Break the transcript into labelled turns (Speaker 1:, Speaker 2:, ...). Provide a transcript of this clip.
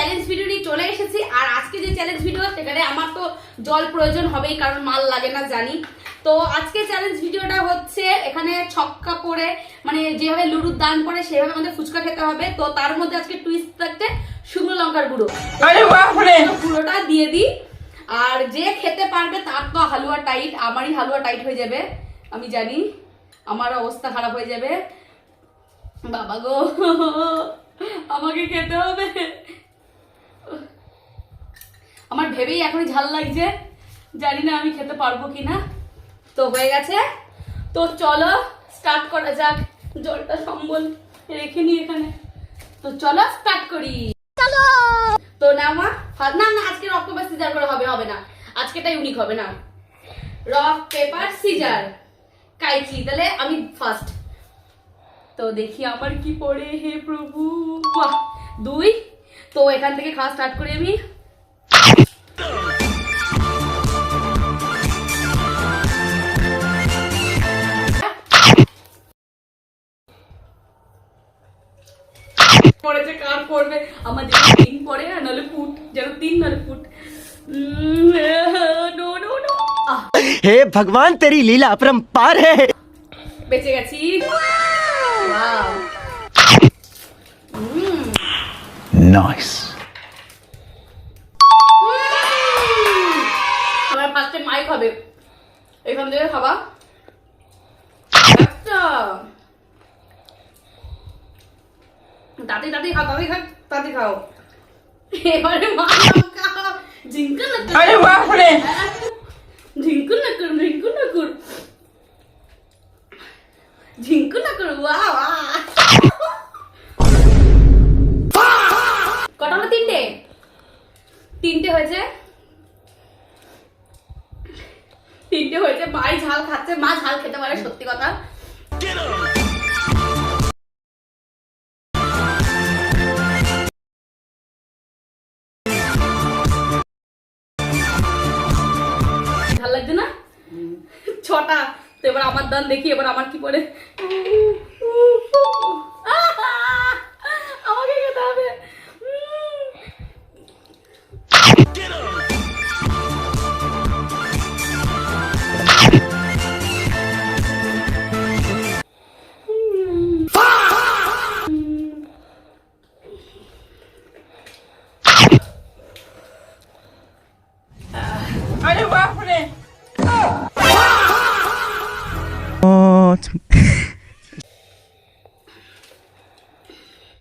Speaker 1: Challenge video নিয়ে চলে এসেছি। আর আজকে যে চ্যালেঞ্জ ভিডিও সেখানে আমার তো জল প্রয়োজন হবেই, কারণ মাল লাগে না জানি। তো আজকে চ্যালেঞ্জ ভিডিওটা হচ্ছে এখানে ছক্কা পড়ে, মানে যেভাবে লুডুর দান পড়ে সেভাবে আমাদের ফুচকা খেতে হবে। তো তার মধ্যে আজকে টুইস্ট থাকছে শুকনো লঙ্কার গুঁড়ো। গুঁড়োটা দিয়ে দিই, আর যে খেতে পারবে তার তো হালুয়া টাইট। আমারই হালুয়া টাইট হয়ে যাবে, আমি জানি আমার অবস্থা খারাপ হয়ে যাবে। বাবা গো, আমাকে খেতে হবে। আমার ভেবেই এখনই ঝাল লাগছে, জানি না আমি খেতে পারবো কিনা। তো হয়ে গেছে, তো চলো স্টার্ট করা যাক। জলটা সম্বল রেখে নি এখানে, তো চলো স্টার্ট করি। চলো। তো না মা, না না আজকে রক পেপার সিজার করে হবে না, আজকেটা ইউনিক হবে না। রক পেপার সিজার কাইচি, তাহলে আমি ফার্স্ট। তো দেখি আমার কি পড়ে, হে প্রভু। বাহ, 2। তো এখান থেকে খাওয়া স্টার্ট করি আমি। পড়েছে, কার পড়বে? আমার যেন 3 পড়ে, আর নাহলে ফুট, যেন 3 নাহলে ফুট। No no no.
Speaker 2: हे भगवान तेरी लीला अपरंपार है।
Speaker 1: বেঁচে গেছি। Wow,
Speaker 3: nice.
Speaker 1: আমার ফার্স্টে মাইক হবে, এখান থেকে খাবা একটা। দাদি দাদি খাও, দাদি খাও, দাদি খাও। এবারে মা খাও। ঝিঙ্কু না কর, আরে বাপ রে, ঝিঙ্কু না কর, ঝিঙ্কু না কর, ঝিঙ্কু না কর। ওয়া ওয়া, কটা হলো? 3টে হয়েছে, 3টে হয়েছে। মাই ঝাল খাচ্ছে, মা ঝাল খেতে পারে, সত্যি কথা। ঝাল লাগছে না? 6টা। তো এবার আমার দান দেখি, এবার আমার কি পড়ে।